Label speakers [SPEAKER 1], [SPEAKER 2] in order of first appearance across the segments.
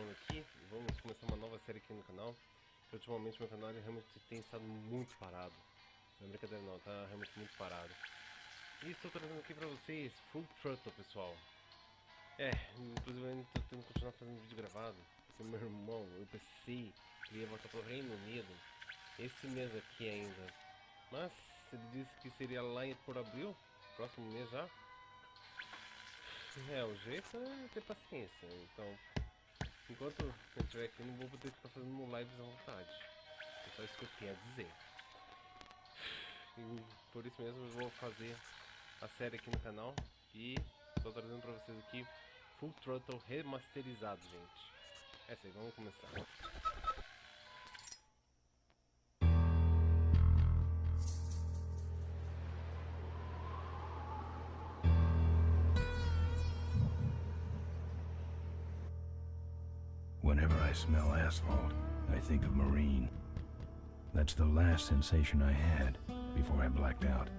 [SPEAKER 1] continuando aqui, vamos começar uma nova série aqui no canal. Ultimamente meu canal realmente tem estado muito parado. Não é brincadeira não, tá realmente muito parado. E estou trazendo aqui pra vocês Full Throttle, pessoal. Inclusive eu tô tentando continuar fazendo vídeo gravado, porque meu irmão, eu pensei que ele ia voltar pro Reino Unido esse mês aqui ainda. Mas ele disse que seria lá por abril, próximo mês já. O jeito é ter paciência, então enquanto eu estiver aqui não vou poder ficar fazendo lives à vontade. É só isso que eu tenho a dizer. E por isso mesmo eu vou fazer a série aqui no canal e estou trazendo pra vocês aqui Full Throttle remasterizado, gente. É isso aí, vamos começar.
[SPEAKER 2] Whenever I smell asphalt, I think of marine. That's the last sensation I had before I blacked out.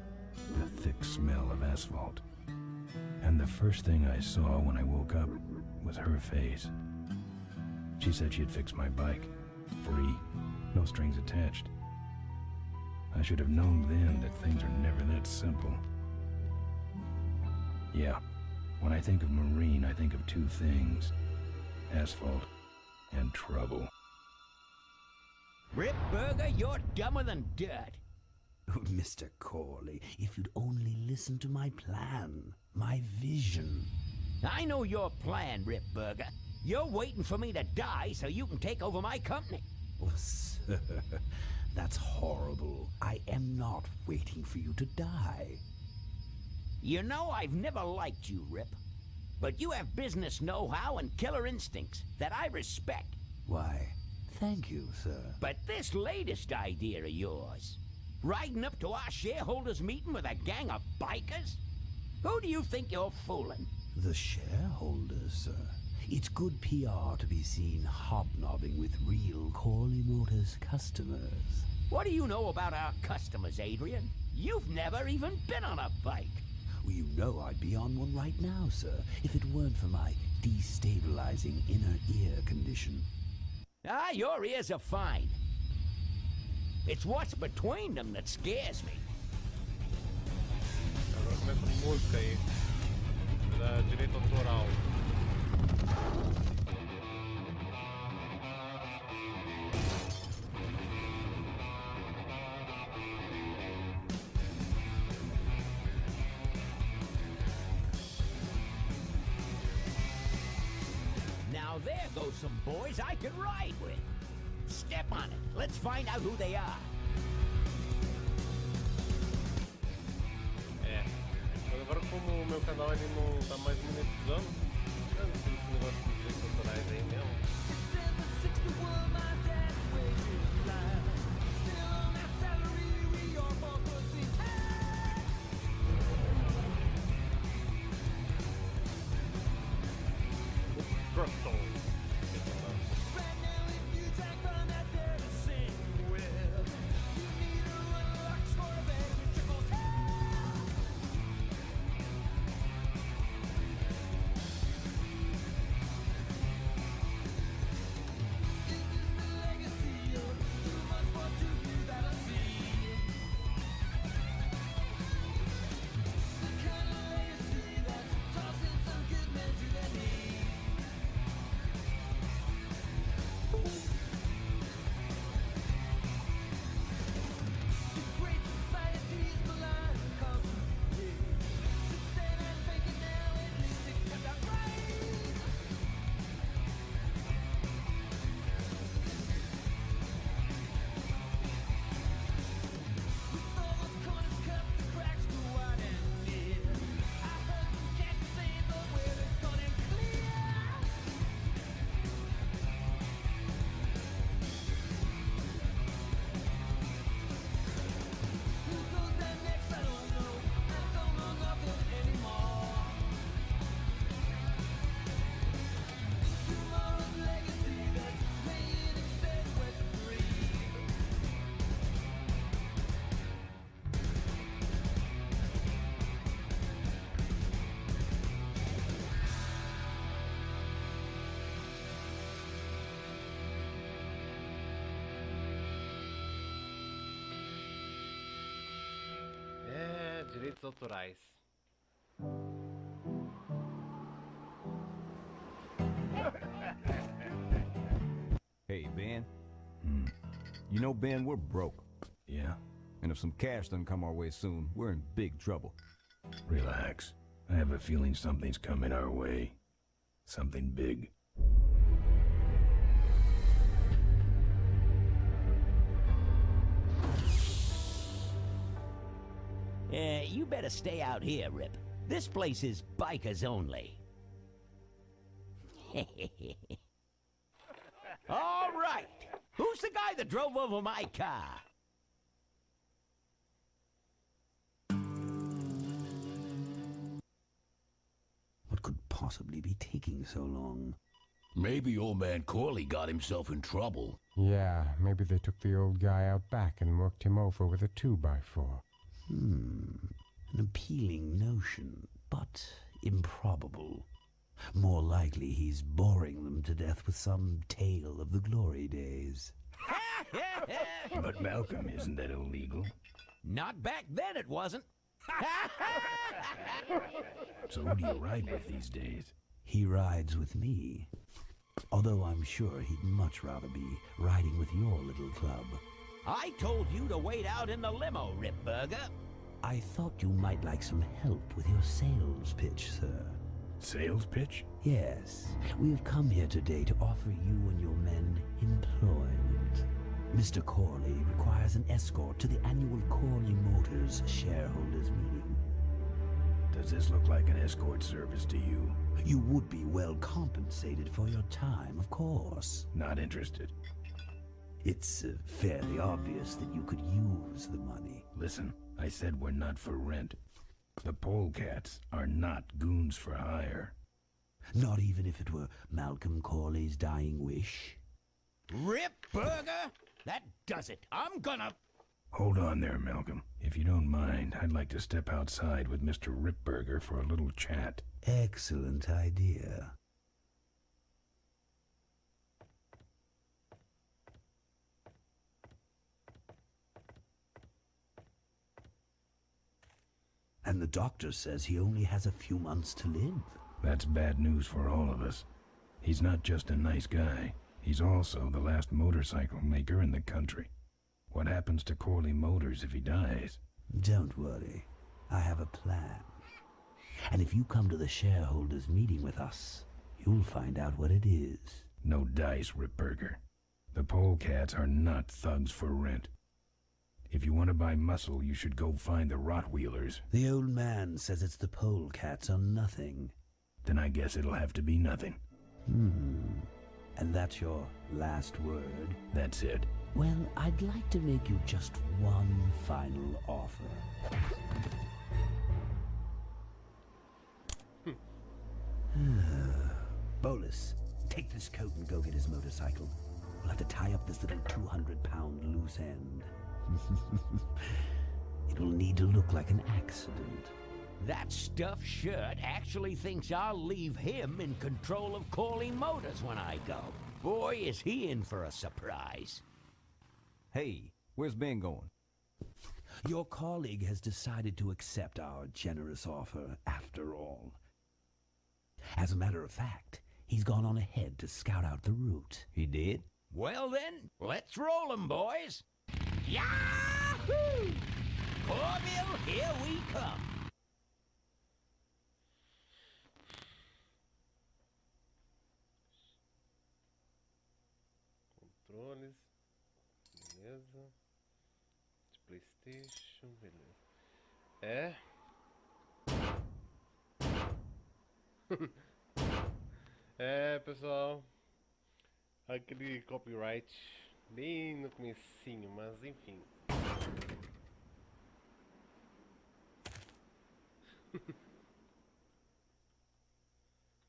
[SPEAKER 2] The thick smell of asphalt. And the first thing I saw when I woke up was her face. She said she'd fix my bike. Free. No strings attached. I should have known then that things are never that simple. Yeah, when I think of marine, I think of two things. Asphalt and trouble.
[SPEAKER 3] Rip Burger, you're dumber than dirt.
[SPEAKER 4] Oh, Mr. Corley, if you'd only listen to my plan, my vision.
[SPEAKER 3] I know your plan, Rip Burger. You're waiting for me to die so you can take over my company.
[SPEAKER 4] Oh, sir, that's horrible. I am not waiting for you to die.
[SPEAKER 3] You know I've never liked you, Rip. But you have business know-how and killer instincts that I respect.
[SPEAKER 4] Why, thank you, sir.
[SPEAKER 3] But this latest idea of yours, riding up to our shareholders' meeting with a gang of bikers? Who do you think you're fooling?
[SPEAKER 4] The shareholders, sir. It's good PR to be seen hobnobbing with real Corley Motors customers.
[SPEAKER 3] What do you know about our customers, Adrian? You've never even been on a bike.
[SPEAKER 4] Well, you know I'd be on one right now, sir, if it weren't for my destabilizing inner ear condition.
[SPEAKER 3] Ah, your ears are fine. It's what's between them that scares me.
[SPEAKER 1] Agora começa a música aí, da direito autoral.
[SPEAKER 3] Now there goes some boys I could ride with. Step on it. Let's find out who they are.
[SPEAKER 1] Agora como o meu canal ele não tá mais monetizando, esse negócio de direitos autorais aí mesmo. Throttle. Direitos autorais.
[SPEAKER 5] Hey, Ben. You know, Ben, we're broke.
[SPEAKER 2] Yeah?
[SPEAKER 5] And if some cash doesn't come our way soon, we're in big trouble.
[SPEAKER 2] Relax. I have a feeling something's coming our way. Something big.
[SPEAKER 3] You better stay out here, Rip. This place is bikers only. All right. Who's the guy that drove over my car?
[SPEAKER 4] What could possibly be taking so long?
[SPEAKER 6] Maybe old man Corley got himself in trouble.
[SPEAKER 7] Yeah, maybe they took the old guy out back and worked him over with a 2x4.
[SPEAKER 4] An appealing notion, but improbable. More likely he's boring them to death with some tale of the glory days.
[SPEAKER 2] But Malcolm, isn't that illegal?
[SPEAKER 3] Not back then, it wasn't.
[SPEAKER 2] So who do you ride with these days?
[SPEAKER 4] He rides with me. Although I'm sure he'd much rather be riding with your little club.
[SPEAKER 3] I told you to wait out in the limo, Rip Burger.
[SPEAKER 4] I thought you might like some help with your sales pitch, sir.
[SPEAKER 2] Sales pitch?
[SPEAKER 4] Yes, we have come here today to offer you and your men employment. Mr. Corley requires an escort to the annual Corley Motors shareholders meeting.
[SPEAKER 2] Does this look like an escort service to you?
[SPEAKER 4] You would be well compensated for your time, of course.
[SPEAKER 2] Not interested.
[SPEAKER 4] It's fairly obvious that you could use the money.
[SPEAKER 2] Listen, I said we're not for rent. The polecats are not goons for hire.
[SPEAKER 4] Not even if it were Malcolm Corley's dying wish.
[SPEAKER 3] Rip Burger? That does it. I'm gonna...
[SPEAKER 2] Hold on there, Malcolm. If you don't mind, I'd like to step outside with Mr. Ripburger for a little chat.
[SPEAKER 4] Excellent idea. And the doctor says he only has a few months to live.
[SPEAKER 2] That's bad news for all of us. He's not just a nice guy. He's also the last motorcycle maker in the country. What happens to Corley Motors if he dies?
[SPEAKER 4] Don't worry. I have a plan. And if you come to the shareholders meeting with us, you'll find out what it is.
[SPEAKER 2] No dice, Ripburger. The polecats are not thugs for rent. If you want to buy muscle, you should go find the Rottweilers.
[SPEAKER 4] The old man says it's the polecats or nothing.
[SPEAKER 2] Then I guess it'll have to be nothing.
[SPEAKER 4] And that's your last word?
[SPEAKER 2] That's it.
[SPEAKER 4] Well, I'd like to make you just one final offer. Bolus, take this coat and go get his motorcycle. We'll have to tie up this little 200-pound loose end. It will need to look like an accident.
[SPEAKER 3] That stuffed shirt actually thinks I'll leave him in control of Corley Motors when I go. Boy, is he in for a surprise.
[SPEAKER 5] Hey, where's Ben going?
[SPEAKER 4] Your colleague has decided to accept our generous offer after all. As a matter of fact, he's gone on ahead to scout out the route.
[SPEAKER 5] He did?
[SPEAKER 3] Well then, let's roll 'em, boys. Yahoo! Corville, here we come.
[SPEAKER 1] Controles. Beleza. De PlayStation, beleza. Pessoal. Aquele copyright bem no comecinho, mas enfim.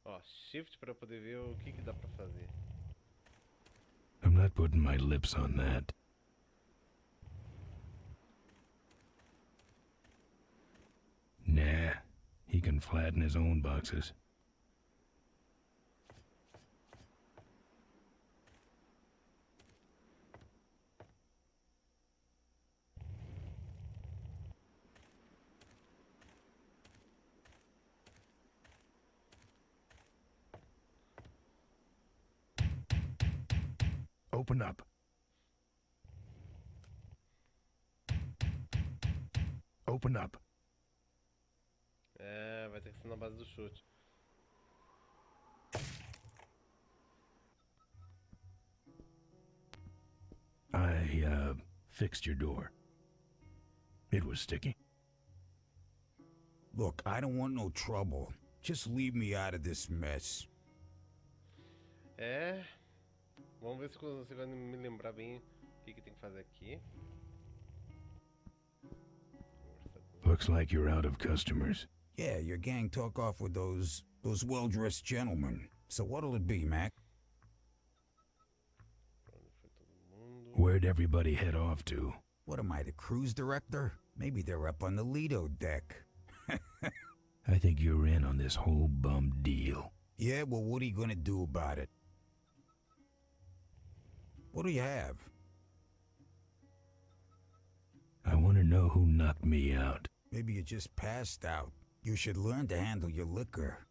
[SPEAKER 1] Ó, shift para poder ver o que dá pra fazer.
[SPEAKER 2] I'm not putting my lips on that. Nah, he can flatten his own boxes. Open up. Open up.
[SPEAKER 1] É, vai ter que ser na base do chute.
[SPEAKER 2] I fixed your door. It was sticky.
[SPEAKER 6] Look, I don't want no trouble. Just leave me out of this mess.
[SPEAKER 1] É. Vamos ver se você vai me lembrar bem o que tem que fazer aqui.
[SPEAKER 2] Looks like you're out of customers.
[SPEAKER 6] Yeah, your gang took off with those well-dressed gentlemen. So what'll it be, Mac?
[SPEAKER 2] Where'd everybody head off to?
[SPEAKER 6] What am I, the cruise director? Maybe they're up on the Lido deck.
[SPEAKER 2] I think you're in on this whole bum deal.
[SPEAKER 6] Yeah, well, what are you gonna do about it? What do you have?
[SPEAKER 2] I want to know who knocked me out.
[SPEAKER 6] Maybe you just passed out. You should learn to handle your liquor.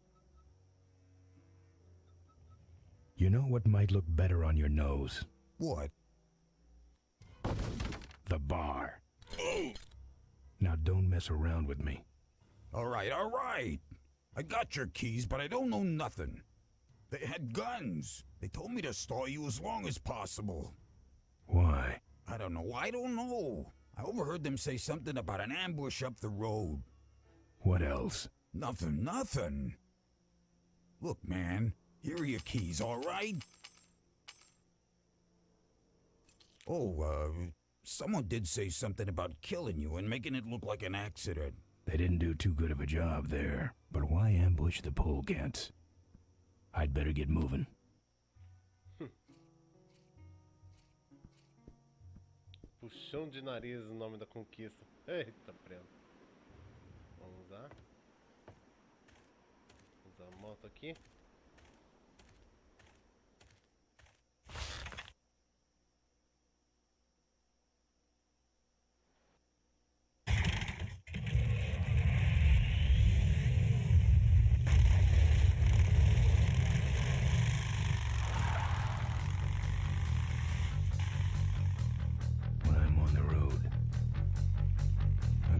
[SPEAKER 2] You know what might look better on your nose?
[SPEAKER 6] What?
[SPEAKER 2] The bar. Now don't mess around with me.
[SPEAKER 6] All right, all right. I got your keys, but I don't know nothing. They had guns. They told me to stall you as long as possible.
[SPEAKER 2] Why?
[SPEAKER 6] I don't know. I overheard them say something about an ambush up the road.
[SPEAKER 2] What else?
[SPEAKER 6] Nothing. Look, man, here are your keys, all right? Oh, someone did say something about killing you and making it look like an accident.
[SPEAKER 2] They didn't do too good of a job there. But why ambush the polecats? I'd better get moving.
[SPEAKER 1] Puxão de nariz, o nome da conquista. Eita, prendo. Vamos usar. Vamos usar a moto aqui.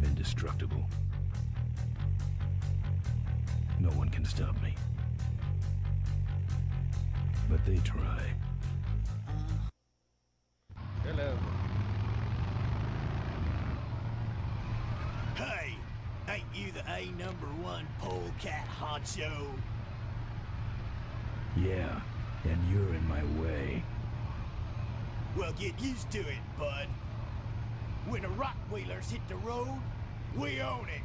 [SPEAKER 2] Indestructible. No one can stop me. But they try.
[SPEAKER 1] Beleza.
[SPEAKER 8] Hey, ain't you the #1 polecat honcho?
[SPEAKER 2] Yeah, and you're in my way.
[SPEAKER 8] Well, get used to it, bud. When the rock wheelers hit the road, we own it.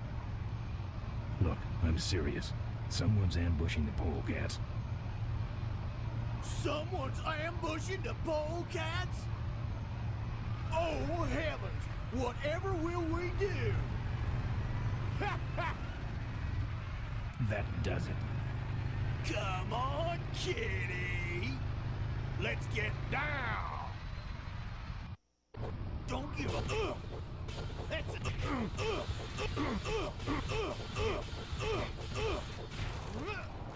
[SPEAKER 2] Look, I'm serious. Someone's ambushing the polecats.
[SPEAKER 8] Someone's ambushing the polecats? Oh, heavens! Whatever will we do?
[SPEAKER 2] That does it.
[SPEAKER 8] Come on, kitty! Let's get down! Don't give up! That's it!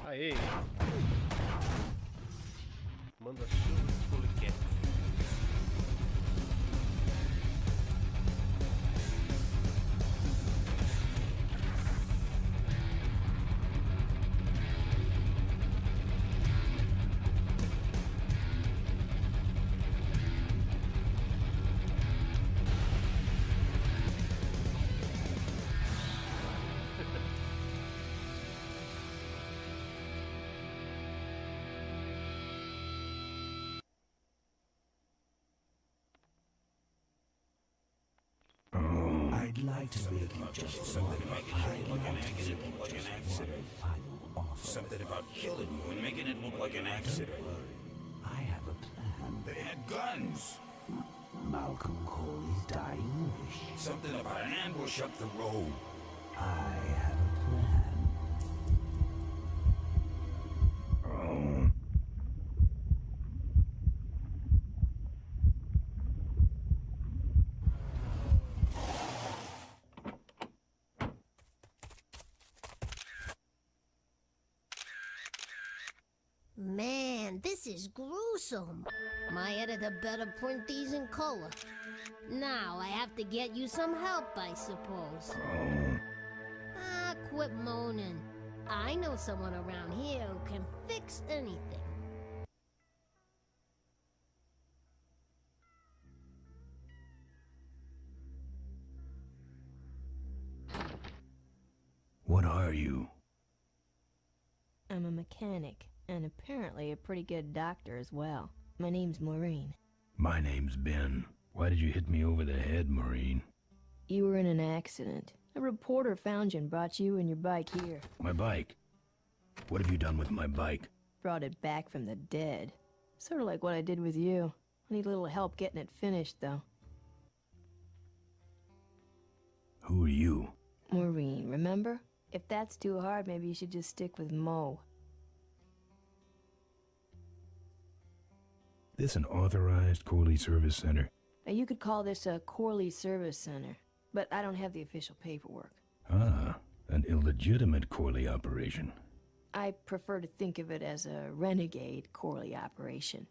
[SPEAKER 1] Aê! Manda chuva dos poliquetes.
[SPEAKER 4] I'd like to make you just
[SPEAKER 6] Something about killing you and making it look like an accident. Something about killing you and making it look like an accident.
[SPEAKER 4] I have a plan.
[SPEAKER 6] They had guns.
[SPEAKER 4] Malcolm Corley's dying wish.
[SPEAKER 6] Something about an ambush up the road.
[SPEAKER 4] I have a plan.
[SPEAKER 9] Man, Man, this is gruesome. My editor better print these in color. Now I have to get you some help, I suppose. Ah, quit moaning. I know someone around here who can fix anything.
[SPEAKER 2] What are you?
[SPEAKER 10] I'm a mechanic, and apparently a pretty good doctor as well. My name's Maureen.
[SPEAKER 2] My name's Ben. Why did you hit me over the head, Maureen?
[SPEAKER 10] You were in an accident. A reporter found you and brought you and your bike here.
[SPEAKER 2] My bike? What have you done with my bike?
[SPEAKER 10] Brought it back from the dead. Sort of like what I did with you. I need a little help getting it finished, though.
[SPEAKER 2] Who are you?
[SPEAKER 10] Maureen, remember? If that's too hard, maybe you should just stick with Mo.
[SPEAKER 2] This an authorized Corley Service Center?
[SPEAKER 10] You could call this a Corley Service Center, but I don't have the official paperwork.
[SPEAKER 2] Ah, an illegitimate Corley operation.
[SPEAKER 10] I prefer to think of it as a renegade Corley operation.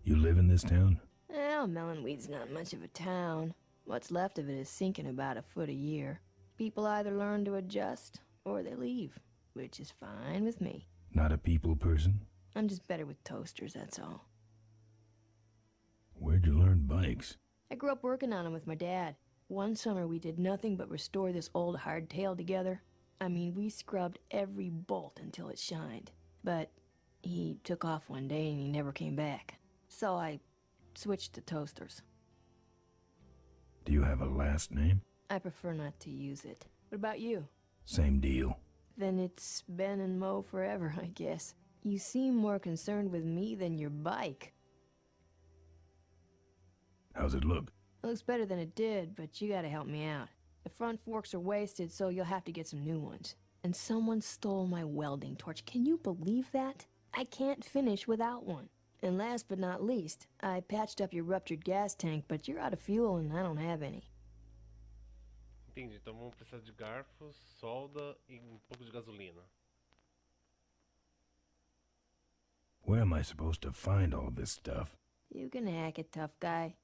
[SPEAKER 2] You live in this town?
[SPEAKER 10] Well, Melonweed's not much of a town. What's left of it is sinking about a foot a year. People either learn to adjust, or they leave, which is fine with me.
[SPEAKER 2] Not a people person?
[SPEAKER 10] I'm just better with toasters, that's all.
[SPEAKER 2] Where'd you learn bikes?
[SPEAKER 10] I grew up working on them with my dad. One summer we did nothing but restore this old hardtail together. I mean, we scrubbed every bolt until it shined. But he took off one day and he never came back. So I switched to toasters.
[SPEAKER 2] Do you have a last name?
[SPEAKER 10] I prefer not to use it. What about you?
[SPEAKER 2] Same deal.
[SPEAKER 10] Then it's Ben and Mo forever, I guess. You seem more concerned with me than your bike.
[SPEAKER 2] How's it look?
[SPEAKER 10] It looks better than it did, but you gotta help me out. The front forks are wasted, so you'll have to get some new ones. And someone stole my welding torch. Can you believe that? I can't finish without one. And last but not least, I patched up your ruptured gas tank, but you're out of fuel and I don't have any.
[SPEAKER 1] Entendi, então vamos precisar de garfos, solda e pouco de gasolina.
[SPEAKER 2] Where am I supposed to find all this stuff?
[SPEAKER 10] You can hack it, tough guy.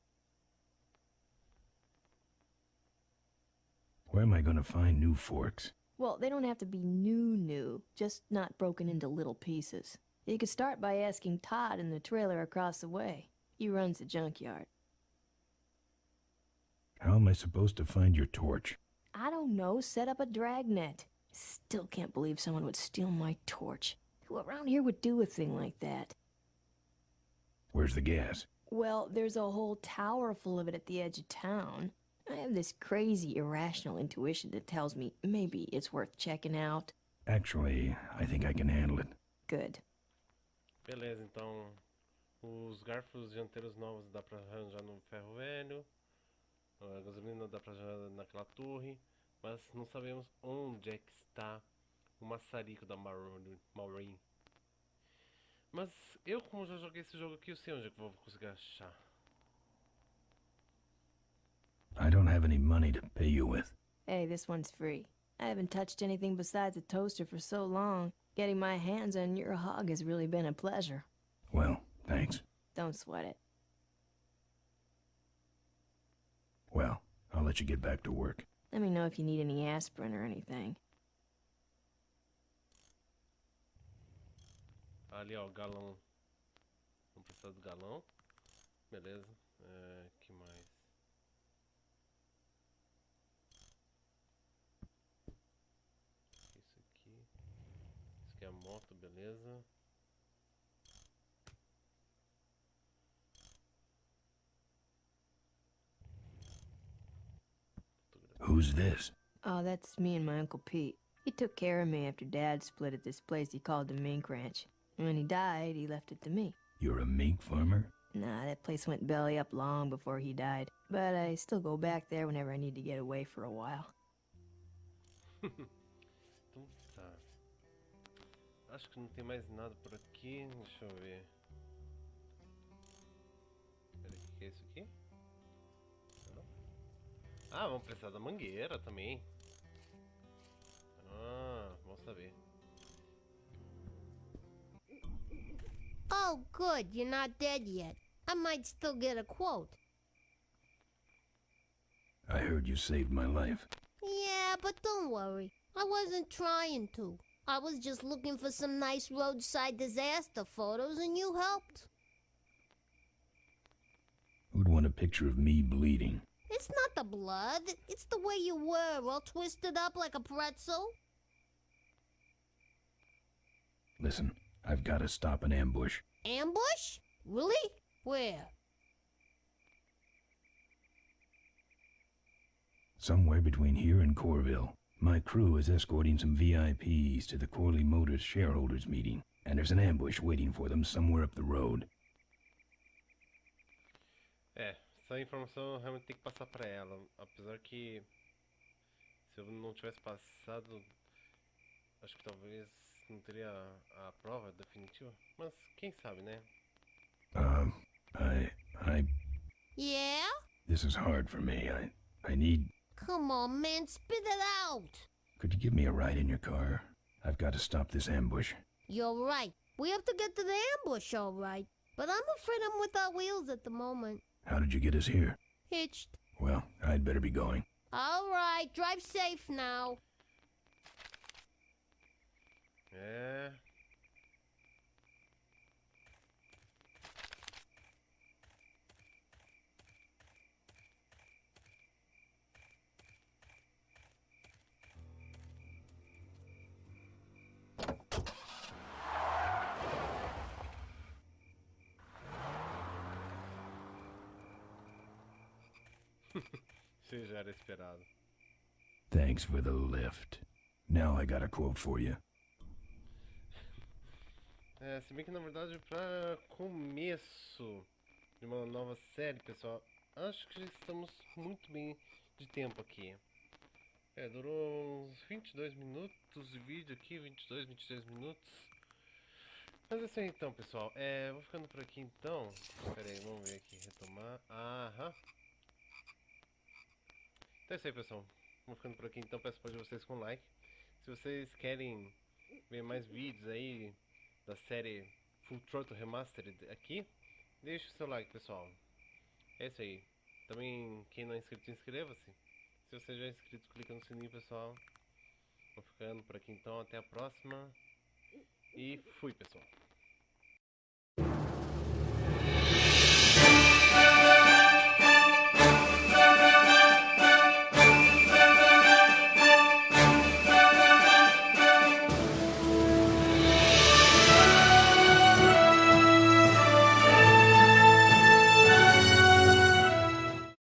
[SPEAKER 2] Where am I gonna find new forks?
[SPEAKER 10] Well, they don't have to be new, just not broken into little pieces. You could start by asking Todd in the trailer across the way. He runs the junkyard.
[SPEAKER 2] How am I supposed to find your torch?
[SPEAKER 10] I don't know, set up a dragnet. Still can't believe someone would steal my torch. Who around here would do a thing like that?
[SPEAKER 2] Where's the gas?
[SPEAKER 10] Well, there's a whole tower full of it at the edge of town. I have this crazy, irrational intuition that tells me maybe it's worth checking out.
[SPEAKER 2] Actually, I think I can handle it.
[SPEAKER 10] Good.
[SPEAKER 1] Beleza, então os garfos dianteiros novos dá pra arranjar no ferro velho. A gasolina dá pra arranjar naquela torre. Mas não sabemos onde é que está o maçarico da Maureen. Mas eu, como já joguei esse jogo aqui, eu sei onde é que eu vou conseguir achar.
[SPEAKER 2] I don't have any money to pay you with.
[SPEAKER 10] Hey, this one's free. I haven't touched anything besides a toaster for so long. Getting my hands on your hog has really been a pleasure.
[SPEAKER 2] Well, thanks.
[SPEAKER 10] Don't sweat it.
[SPEAKER 2] Well, I'll let you get back to work.
[SPEAKER 10] Let me know if you need any aspirin or anything.
[SPEAKER 1] Ali, ó, o galão. Vamos precisar do galão. Beleza. Que mais? Isso aqui. Isso aqui é a moto, beleza.
[SPEAKER 2] Who's this?
[SPEAKER 10] Oh, that's me and my Uncle Pete. He took care of me after Dad split at this place he called the Mink Ranch. And when he died, he left it to me.
[SPEAKER 2] You're a mink farmer?
[SPEAKER 10] Nah, that place went belly up long before he died. But I still go back there whenever I need to get away for a while.
[SPEAKER 1] Então tá. Acho que não tem mais nada por aqui. Deixa eu ver. Pera aí, o que é isso aqui? Não. Ah, vamos precisar da mangueira também. Ah, vamos saber.
[SPEAKER 9] Oh, good, you're not dead yet. I might still get a quote.
[SPEAKER 2] I heard you saved my life.
[SPEAKER 9] Yeah, but don't worry. I wasn't trying to. I was just looking for some nice roadside disaster photos and you helped.
[SPEAKER 2] Who'd want a picture of me bleeding?
[SPEAKER 9] It's not the blood. It's the way you were, all twisted up like a pretzel.
[SPEAKER 2] Listen, I've got to stop an ambush.
[SPEAKER 9] Ambush? Really? Where?
[SPEAKER 2] Somewhere between here and Corville. My crew is escorting some VIPs to the Corley Motors shareholders meeting, and there's an ambush waiting for them somewhere up the road.
[SPEAKER 1] Essa informação eu realmente tem que passar pra ela. Apesar que se eu não tivesse passado, acho que talvez não teria a prova definitiva. Mas quem sabe, né?
[SPEAKER 9] Yeah?
[SPEAKER 2] This is hard for me. I need...
[SPEAKER 9] Come on, man, spit it out.
[SPEAKER 2] Could you give me a ride in your car? I've got to stop this ambush.
[SPEAKER 9] You're right. We have to get to the ambush, all right. But I'm afraid I'm without wheels at the moment.
[SPEAKER 2] How did you get us here?
[SPEAKER 9] Hitched.
[SPEAKER 2] Well, I'd better be going.
[SPEAKER 9] All right, drive safe now.
[SPEAKER 1] É. Isso já era esperado.
[SPEAKER 2] Thanks for the lift. Now I got a quote for you.
[SPEAKER 1] Se bem que na verdade para começo de uma nova série, pessoal, acho que já estamos muito bem de tempo aqui. Durou uns 22 minutos de vídeo aqui, 23 minutos. Mas é isso aí então, pessoal. Vou ficando por aqui então. Pera aí, vamos ver aqui, retomar. Aham. Então é isso aí, pessoal. Vou ficando por aqui então, peço para vocês com like. Se vocês querem ver mais vídeos aí da série Full Throttle Remastered aqui, deixe o seu like, pessoal. É isso aí. Também, quem não é inscrito, inscreva-se. Se você já é inscrito, clica no sininho, pessoal. Vou ficando por aqui então, até a próxima. E fui, pessoal.